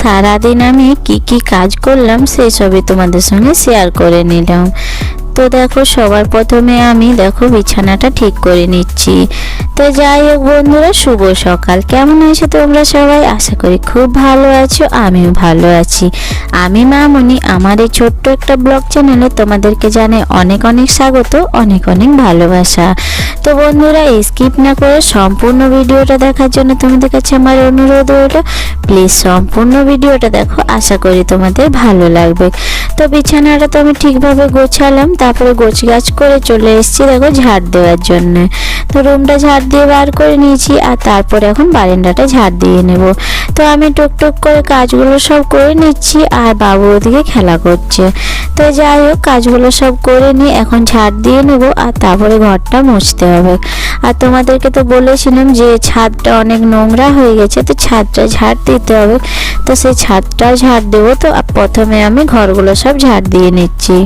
সারাদিন আমি কি কাজ করলাম সেসবই তোমাদের সঙ্গে শেয়ার করে নিলাম। তো দেখো সবার প্রথমে আমি দেখো বিছানাটা ঠিক করে নিচ্ছি। তো যাই হোক বন্ধুরা, শুভ সকাল। কেমন আছো তোমরা সবাই? আশা করি খুব ভালো আছো, আমিও ভালো আছি। আমি মামনি, আমার এই ছোট্ট একটা ব্লগ চ্যানেলে তোমাদেরকে জানাই অনেক অনেক স্বাগত, অনেক অনেক ভালোবাসা। তো বন্ধুরা, স্কিপ না করে সম্পূর্ণ ভিডিওটা দেখার জন্য তোমাদের কাছে আমার অনুরোধ রইল, প্লিজ সম্পূর্ণ ভিডিওটা দেখো, আশা করি তোমাদের ভালো লাগবে। তো বিছানাটা তো আমি ঠিকভাবে গোছালাম, তারপরে গোছগাছ করে চলে এসেছি দেখো ঝাড় দেওয়ার জন্য। তো রুমটা ঝাড় দিয়ে বার করে নিয়েছি, আর তারপরে এখন বারান্দাটা ঝাড় দিয়ে নেব। তো আমি টুকটুক করে কাজগুলো সব করে নিচ্ছি, আর বাবু ওদিকে খেলা করছে। তো যাই হোক, কাজগুলো সব করে নিয়ে এখন ঝাড় দিয়ে নেব, আর তারপরে ঘরটা মুছতে হবে। আর তোমাদেরকে তো বলেছিলাম যে ছাদটা অনেক নোংরা হয়ে গেছে, তো ছাদটা ঝাড় দিতে হবে। তো সেই ছাদটাও ঝাড় দেবো। তো প্রথমে আমি ঘরগুলো সব ঝাড় দিয়ে নিচ্ছি।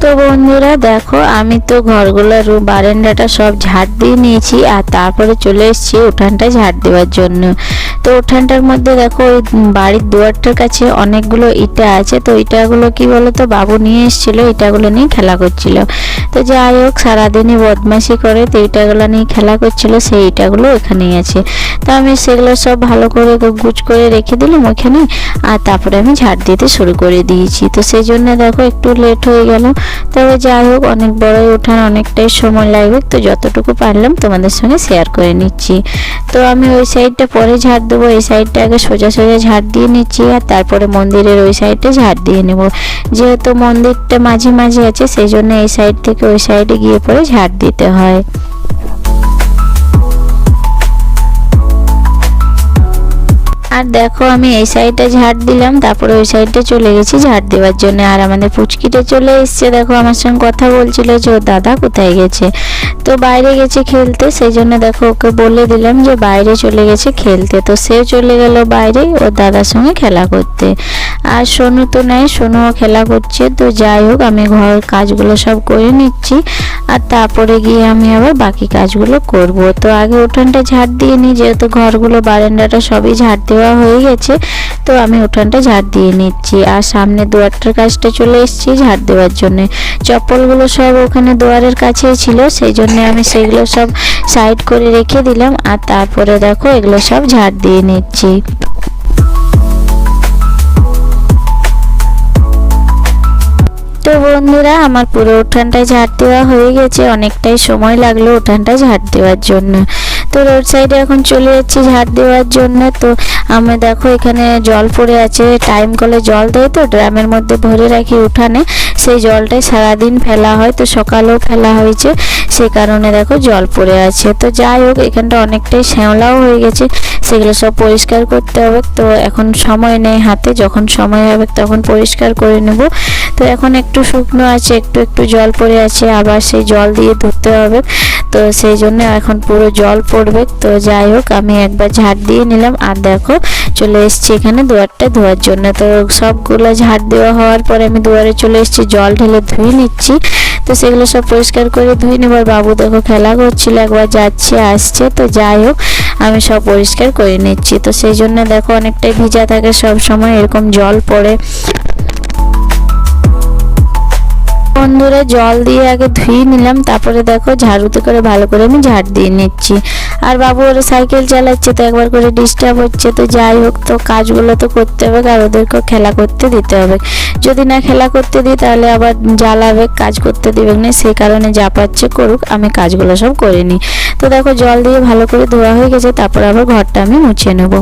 তো বন্ধুরা দেখো, আমি তো ঘরগুলোর বারান্দাটা সব ঝাড় দিয়ে নিয়েছি, আর তারপরে চলে এসেছি উঠানটা ঝাড় দেওয়ার জন্য। তো উঠানটার মধ্যে দেখো ওই বাড়ির দুয়ারটার কাছে অনেকগুলো ইটা আছে। তো ইটাগুলো কি বলতো, বাবু নিয়ে এসেছিল, ইটাগুলো নিয়ে খেলা করছিল। তো যাই হোক, সারাদিনই বদমাশি করে, তো ইটাগুলো নিয়ে খেলা করছিল, সেই ইটাগুলো ওখানেই আছে। তো আমি সেগুলো সব ভালো করে গুছ করে রেখে দিলাম ওখানে, আর তারপরে আমি ঝাড় দিতে শুরু করে দিয়েছি। তো সেই জন্য দেখো একটু লেট হয়ে গেল। তবে যাই হোক, অনেক বড়ই উঠান, অনেকটাই সময় লাগবে। তো যতটুকু পারলাম তোমাদের সঙ্গে শেয়ার করে নিচ্ছি। তো আমি ওই সাইডটা পরে ঝাড় দেবো, এই সাইডটা আগে সোজা সোজা ঝাড় দিয়ে নিচ্ছি, আর তারপরে মন্দিরের ওই সাইডে ঝাড় দিয়ে নেব। যেহেতু মন্দিরটা মাঝে মাঝে আছে, সেই জন্য এই সাইড থেকে ওই সাইডে গিয়ে পরে ঝাড় দিতে হয়। আর দেখো, আমি এই সাইডটা ঝাড় দিলাম, তারপরে ওই সাইডটা চলে গেছি ঝাড় দেওয়ার জন্য। আর আমাদের পুচকিটা চলে এসছে, দেখো আমার সঙ্গে কথা বলছিল যে ওর দাদা কোথায় গেছে। তো বাইরে গেছে খেলতে, সেই জন্য দেখো ওকে বলে দিলাম যে বাইরে চলে গেছে খেলতে। তো সেও চলে গেল বাইরে ওর দাদার সঙ্গে খেলা করতে। আর সোনু তো নেই, সোনুও খেলা করছে। তো যাই হোক, আমি ঘর কাজগুলো সব করে নিচ্ছি, আর তারপরে গিয়ে আমি আবার বাকি কাজগুলো করব। তো আগে উঠানটা ঝাড় দিয়ে নিই, যেহেতু ঘরগুলো বারান্দাটা সবই ঝাড় দেওয়া হয়ে গেছে। তো আমি উঠানটা ঝাড় দিয়ে নিচ্ছি, আর সামনে দুয়ারটার কাজটা চলে এসেছি ঝাড় দেওয়ার জন্য। চপ্পলগুলো সব ওখানে দুয়ারের কাছেই ছিল, সেই জন্য আমি সেগুলো সব সাইড করে রেখে দিলাম, আর তারপরে দেখো এগুলো সব ঝাড় দিয়ে নিচ্ছি। তো বন্ধুরা, আমার পুরো উঠানটা ঝাড় দেওয়া হয়ে গেছে, অনেকটাই সময় লাগলো উঠানটা ঝাড় দেওয়ার জন্য। তো রোড সাইডে এখন চলে যাচ্ছি ঝাড় দেওয়ার জন্য। তো আমি দেখো এখানে জল পড়ে আছে, টাইম কলে জল দেয়, তো ড্রামের মধ্যে ভরে রাখি উঠানে, সেই জলটাই সারাদিন ফেলা হয়। তো সকালেও ফেলা হয়েছে, সেই কারণে দেখো জল পড়ে আছে। তো যাই হোক, এখানটা অনেকটাই শ্যাওলাও হয়ে গেছে, সেগুলো সব পরিষ্কার করতে হবে। তো এখন সময় নেই হাতে, যখন সময় হবে তখন পরিষ্কার করে নেব। তো এখন একটু শুকনো আছে, একটু একটু জল পড়ে আছে, আবার সেই জল দিয়ে ধুতে হবে। তো সেই জন্য এখন পুরো জল পড়বে। তো যাই হোক, আমি একবার ঝাড় দিয়ে নিলাম, আর দেখো চলে এসেছি এখানে দুয়ারটা ধোয়ার জন্য। তো সবগুলো ঝাড় দেওয়া হওয়ার পরে আমি দুয়ারে চলে এসেছি, জল ঢেলে ধুয়ে নিচ্ছি। তো সেগুলো সব পরিষ্কার করে ধুয়ে নেবার, বাবু দেখো খেলা করছিল, একবার যাচ্ছে আসছে। তো যাই হোক, আমি সব পরিষ্কার করে নিচ্ছি। তো সেই জন্য দেখো অনেকটাই ভিজা থাকে, সব সময় এরকম জল পড়ে। বন্ধুরা, জল দিয়ে আগে ধুয়ে নিলাম, তারপরে দেখো ঝাড়ুতে করে ভালো করে আমি ঝাড় দিয়ে নিচ্ছি। আর বাবু ওরা সাইকেল চালাচ্ছে, তো একবার করে ডিস্টার্ব হচ্ছে। তো যাই হোক, তো কাজগুলো তো করতে হবে, আর ওদেরকেও খেলা করতে দিতে হবে। যদি না খেলা করতে দিই তাহলে আবার জ্বালাবে, কাজ করতে দিবে না। সেই কারণে যা পাচ্ছে করুক, আমি কাজগুলো সব করে নিই। তো দেখো জল দিয়ে ভালো করে ধোয়া হয়ে গেছে, তারপর আবার ঘরটা আমি মুছে নেব।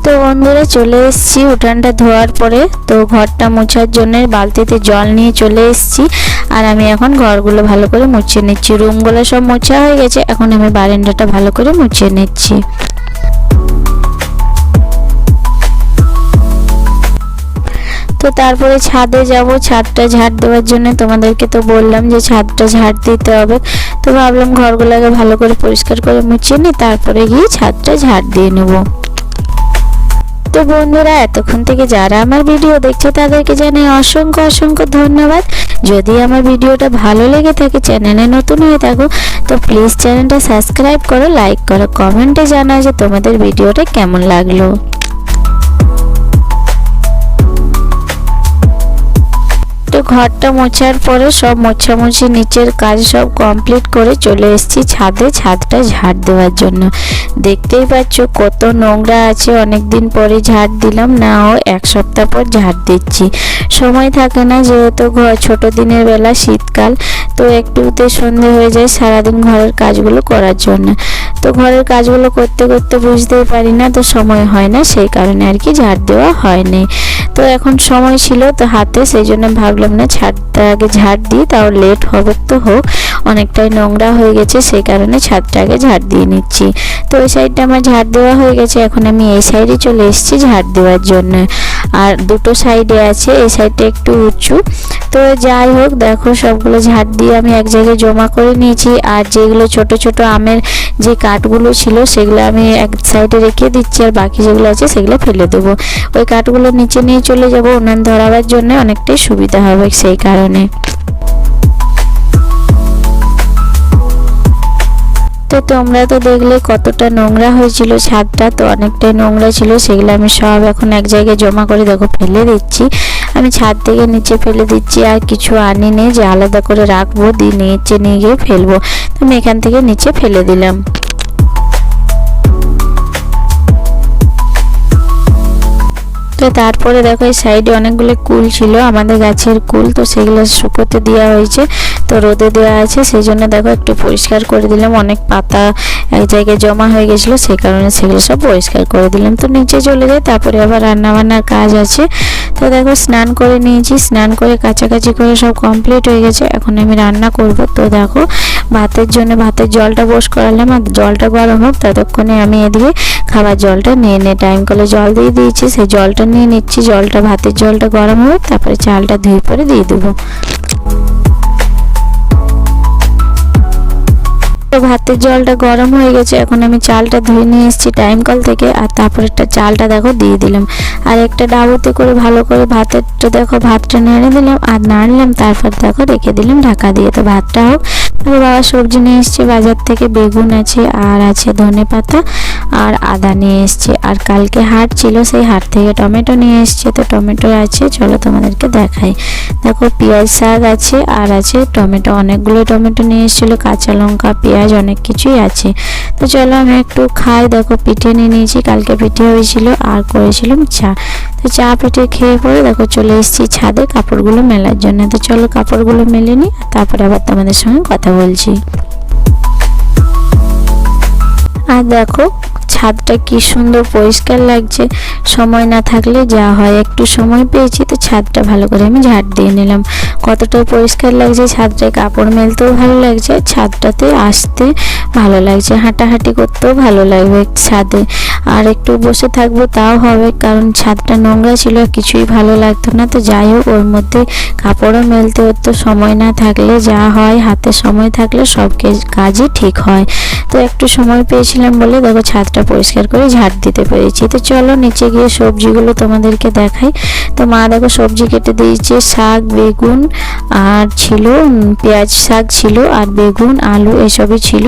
তো বন্ধুরা, চলে এসেছি উঠানটা ধোয়ার পরে। তো ঘরটা মোছার জন্য বালতিতে জল নিয়ে চলে এসেছি, আর আমি এখন ঘরগুলো ভালো করে মুছে নিচ্ছি। রুমগুলো সব মোছা হয়ে গেছে, এখন আমি বারান্দাটা ভালো করে মুছে নিচ্ছি। তো তারপরে ছাদে যাব, ছাদটা ঝাড় দেওয়ার জন্য। তোমাদেরকে তো বললাম যে ছাদটা ঝাড় দিতে হবে। তো ভাবলাম ঘরগুলোকে ভালো করে পরিষ্কার করে মুছে নিই, তারপরে গিয়ে ছাদটা ঝাড় দিয়ে নেব। তো বন্ধুরা, এতক্ষণ থেকে যারা আমার ভিডিও দেখছে তাদেরকে জানাই অসংখ্য অসংখ্য ধন্যবাদ। যদি আমার ভিডিওটা ভালো লেগে থাকে, চ্যানেলে নতুন হয়ে থাকো, তো প্লিজ চ্যানেলটা সাবস্ক্রাইব করো, লাইক করো, কমেন্টে জানাও যে তোমাদের ভিডিওটা কেমন লাগলো। তো ঘরটা মোছার পরে সব মোছামুছি নিচের কাজ সব কমপ্লিট করে চলে এসেছি ছাদে, ছাদটা ঝাড় দেওয়ার জন্য। দেখতেই পাচ্ছ কত নোংরা আছে, অনেক দিন পরে ঝাড় দিলাম, না ও এক সপ্তাহ পর ঝাড় দিচ্ছি। সময় থাকে না, যেহেতু ছোট দিনের বেলা, শীতকাল, তো একটুতে সন্ধে হয়ে যায় সারাদিন ঘরের কাজগুলো করার জন্য। তো ঘরের কাজগুলো করতে করতে বুঝতেই পারি না, তো সময় হয় না, সেই কারণে আর কি ঝাড় দেওয়া হয়নি। তো এখন সময় ছিল তো হাতে, সেই জন্য ভাবলাম না ছাদটা আগে ঝাড় দিই, তাও লেট হবে তো হোক, অনেকটাই নোংরা হয়ে গেছে, সেই কারণে ছাদটা আগে ঝাড় দিয়ে নিচ্ছি। তো ওই সাইডটা আমার ঝাড় দেওয়া হয়ে গেছে, এখন আমি এই সাইডে চলে এসেছি ঝাড় দেওয়ার জন্য। আর দুটো সাইডে আছে, এই সাইডটা একটু উঁচু। তো যাই হোক, দেখো সবগুলো ঝাড় দিয়ে আমি এক জায়গায় জমা করে নিয়েছি। আর যেগুলো ছোট ছোট আমের যে কাঠগুলো ছিল সেগুলো আমি এক সাইডে রেখে দিচ্ছি, আর বাকি যেগুলো আছে সেগুলো ফেলে দেবো। ওই কাঠগুলো নিচে নিয়ে চলে যাব উনান ধরাবার জন্য, অনেকটাই সুবিধা হবে সেই কারণে। তো তোমরা তো দেখলে কতটা নোংরা হয়েছিল ছাদটা, তো অনেকটাই নোংরা ছিল, সেগুলো আমি সব এখন এক জায়গায় জমা করে দেখো ফেলে দিচ্ছি। আমি ছাদ থেকে নিচে ফেলে দিচ্ছি, আর কিছু আনিনি যে আলাদা করে রাখবো, দিয়ে নিচে নিয়ে গিয়ে ফেলবো। তো আমি এখান থেকে নিচে ফেলে দিলাম। তো তারপরে দেখো এই সাইডে অনেকগুলো কুল ছিল, আমাদের গাছের কুল, তো সেগুলো শুকোতে দেওয়া হয়েছে, তো রোদে দেওয়া আছে, সেই জন্য দেখো একটু পরিষ্কার করে দিলাম। অনেক পাতা এক জায়গায় জমা হয়ে গেছিলো, সেই কারণে সেগুলো সব পরিষ্কার করে দিলাম। তো নিচে চলে যাই, তারপরে আবার রান্নাবান্নার কাজ আছে। তো দেখো স্নান করে নিয়েছি, স্নান করে কাছাকাছি করে সব কমপ্লিট হয়ে গেছে, এখন আমি রান্না করব। তো দেখো ভাতের জন্য ভাতের জলটা বস করালাম, আর জলটা গরম হোক ততক্ষণে আমি এদিকে খাবার জলটা নিয়ে টাইম কলে জল দিয়ে দিয়েছি, সেই জলটা নিয়ে নিচ্ছি। জলটা ভাতের জলটা গরম হবে, তারপরে চালটা ধুয়ে পরে দিয়ে দেবো। তো ভাতের জলটা গরম হয়ে গেছে, এখন আমি চালটা ধুয়ে নিয়ে এসেছি টাইম কল থেকে, আর তারপরে একটা চালটা দেখো দিয়ে দিলাম। আর একটা ডাবুতে করে ভালো করে ভাতেরটা দেখো ভাতটা নেড়ে দিলাম, আর নাড়লাম, তারপর দেখো রেখে দিলাম ঢাকা দিয়ে। তো ভাতটা হোক। তারপর বাবা সবজি নিয়ে এসছে বাজার থেকে, বেগুন আছে, আর আছে ধনে পাতা, আর আদা নিয়ে এসছে। আর কালকে হাট ছিল, সেই হাট থেকে টমেটো নিয়ে এসছে, তো টমেটো আছে, চলো তোমাদেরকে দেখাই। দেখো পেঁয়াজ শাক আছে, আর আছে টমেটো, অনেকগুলো টমেটো নিয়ে এসেছিলো, কাঁচা লঙ্কা, পেঁয়াজ, অনেক কিছুই আছে। তো চলো আমি একটু খাই। দেখো পিঠে নিয়ে নিয়েছি, কালকে পিঠে হয়েছিল, আর করেছিলাম চা। তো চা পিঠে খেয়ে পরে দেখো চলে এসেছি ছাদে কাপড়গুলো মেলার জন্য। তো চলো কাপড়গুলো মেলে নিই, তারপরে আবার তোমাদের সঙ্গে কথা বলছি। আর দেখো ছাদটা কি সুন্দর পরিষ্কার লাগছে, সময় না থাকলে যা হয়, একটু সময় পেয়েছি তো ছাদটা ভালো করে আমি ঝাড় দিয়ে নিলাম। কতটাই পরিষ্কার লাগছে, ছাদটায় কাপড় মেলতেও ভালো লাগছে, ছাদটাতে আসতে ভালো লাগছে, হাঁটাহাঁটি করতেও ভালো লাগবে ছাদে। আর একটু বসে থাকবো তাও হবে, কারণ ছাদটা নোংরা ছিল, কিছুই ভালো লাগতো না। তো যাই হোক, ওর মধ্যে কাপড়ও মেলতে হতো, সময় না থাকলে যা হয়, হাতে সময় থাকলে সব কাজই ঠিক হয়। তো একটু সময় পেয়েছিলাম বলে দেখো ছাদটা পরিষ্কার করে ঝাড় দিতে পেরেছি। তো চলো নিচে গিয়ে সবজিগুলো তোমাদেরকে দেখাই। তো মা দেখো সবজি কেটে দিয়েছে, শাক, বেগুন, আর ছিল পেঁয়াজ শাক ছিল, আর বেগুন, আলু এসবই ছিল।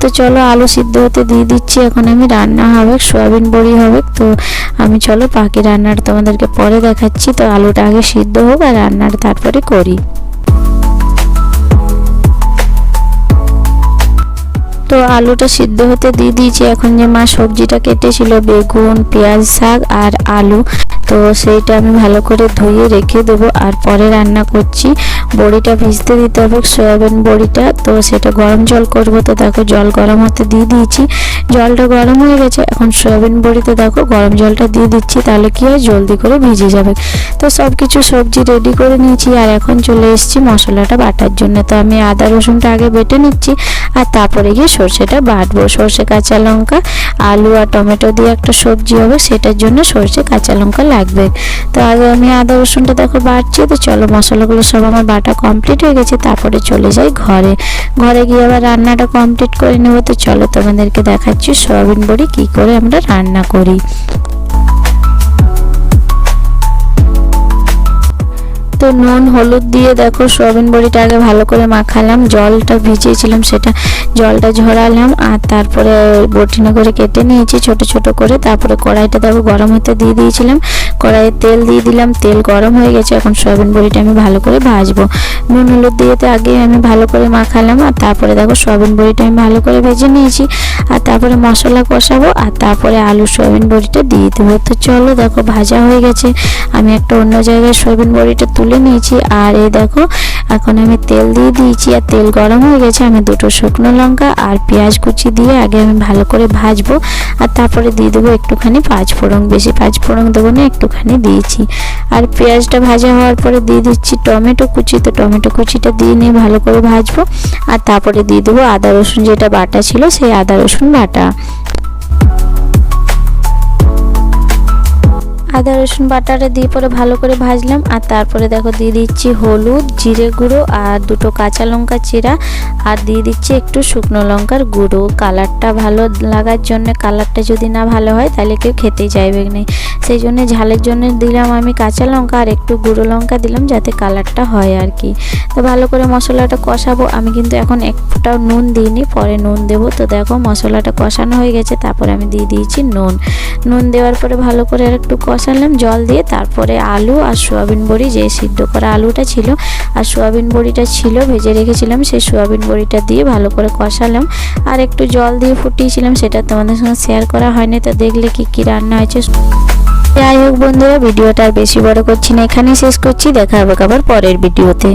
তো চলো আলু সিদ্ধ হতে দিয়ে দিচ্ছি, এখন আমি রান্না হবে, সয়াবিন বড়ি হবে। তো আমি চলো বাকি রান্নাটা তোমাদেরকে পরে দেখাচ্ছি। তো আলুটা আগে সিদ্ধ হোক, আর রান্নাটা তারপরে করি। তো আলুটা সিদ্ধ হতে দিয়ে দিয়েছি, এখন যে মা সবজিটা কেটেছিল, বেগুন, পেঁয়াজ শাক আর আলু, তো সেইটা আমি ভালো করে ধুয়ে রেখে দেবো, আর পরে রান্না করছি। বড়িটা ভিজতে দিতে হবে, সয়াবিন বড়িটা, তো সেটা গরম জল করব। তো দেখো জল গরম হতে দিয়ে দিয়েছি, জলটা গরম হয়ে গেছে, এখন সয়াবিন বড়িতে দেখো গরম জলটা দিয়ে দিচ্ছি, তাহলে কি হয় জলদি করে ভিজে যাবে। তো সব কিছু সবজি রেডি করে নিয়েছি, আর এখন চলে এসেছি মশলাটা বাটার জন্য। তো আমি আদা রসুনটা আগে বেটে নিচ্ছি, আর তারপরে গিয়ে সর্ষেটা বাটবো। সর্ষে, কাঁচা লঙ্কা, আলু আর টমেটো দিয়ে একটা সবজি হবে, সেটার জন্য সর্ষে কাঁচা লঙ্কা লাগবে। তো আগে আমি আদা রসুনটা দেখো বাটছি। তো চলো মশলাগুলো সব আমার বাটা কমপ্লিট হয়ে গেছে, তারপরে চলে যাই ঘরে। ঘরে গিয়ে আবার রান্নাটা কমপ্লিট করে নেবো। তো চলো তোমাদেরকে দেখাচ্ছি সয়াবিন বড়ি কী করে আমরা রান্না করি। তো নুন হলুদ দিয়ে দেখো সয়াবিন বড়িটা আগে ভালো করে মাখালাম, জলটা ভিজিয়েছিলাম সেটা জলটা ঝরালাম, আর তারপরে বটিনা করে কেটে নিয়েছি ছোট ছোট করে। তারপরে কড়াইটা দেখো গরম হতে দিয়ে দিয়েছিলাম, কড়াইয়ে তেল দিয়ে দিলাম, তেল গরম হয়ে গেছে। এখন সয়াবিন বড়িটা আমি ভালো করে ভাজবো। নুন হলুদ দিয়ে তো আগে আমি ভালো করে মাখালাম, আর তারপরে দেখো সয়াবিন বড়িটা আমি ভালো করে ভেজে নিয়েছি। আর তারপরে মশলা কষাবো, আর তারপরে আলু সয়াবিন বড়িটা দিয়ে দেবো। তো চলো দেখো ভাজা হয়ে গেছে, আমি একটা অন্য জায়গায় সয়াবিন বড়িটা তুলে নিয়েছি। আর এই দেখো এখন আমি তেল দিয়ে দিয়েছি, আর তেল গরম হয়ে গেছে। আমি দুটো শুকনো লঙ্কা আর পেঁয়াজ কুচি দিয়ে আগে আমি ভালো করে ভাজবো, আর তারপরে দিয়ে দেবো একটুখানি পাঁচফোড়ন, বেশি পাঁচফোড়ন দেবো না, একটুখানি দিয়েছি। আর পেঁয়াজটা ভাজা হওয়ার পরে দিয়ে দিচ্ছি টমেটো কুচি, তো টমেটো কুচিটা দিয়ে নিয়ে ভালো করে ভাজবো। আর তারপরে দিয়ে দেবো আদা রসুন যেটা বাটা ছিল, সেই আদা রসুন বাটা। আদা রসুন বাটাটা দিয়ে পরে ভালো করে ভাজলাম। আর তারপরে দেখো দিয়ে দিচ্ছি হলুদ, জিরে গুঁড়ো আর দুটো কাঁচা লঙ্কা চিরা, আর দিয়ে দিচ্ছি একটু শুকনো লঙ্কার গুঁড়ো, কালারটা ভালো লাগার জন্য। কালারটা যদি না ভালো হয় তাহলে কেউ খেতেই চাইবে না, সেই জন্য ঝালের জন্য দিলাম আমি কাঁচা লঙ্কা আর একটু গুঁড়ো লঙ্কা দিলাম যাতে কালারটা হয় আর কি। তো ভালো করে মশলাটা কষাবো। আমি কিন্তু এখন একটাও নুন দিইনি, পরে নুন দেবো। তো দেখো মশলাটা কষানো হয়ে গেছে, তারপরে আমি দিয়ে দিয়েছি নুন দেওয়ার পরে ভালো করে আর একটু কষালাম জল দিয়ে। তারপরে আলু আর সোয়াবিন বড়ি, যে সিদ্ধ করা আলুটা ছিল আর সোয়াবিন বড়িটা ছিল ভেজে রেখেছিলাম, সেই সোয়াবিন বড়িটা দিয়ে ভালো করে কষালাম। আর একটু জল দিয়ে ফুটিয়েছিলাম, সেটা তোমাদের সঙ্গে শেয়ার করা হয়নি। তো দেখলে কি রান্না হয়েছে। যাই হোক বন্ধুরা, ভিডিওটা আর বেশি বড় করছি না, এখানেই শেষ করছি। দেখা হবে আবার পরের ভিডিওতে।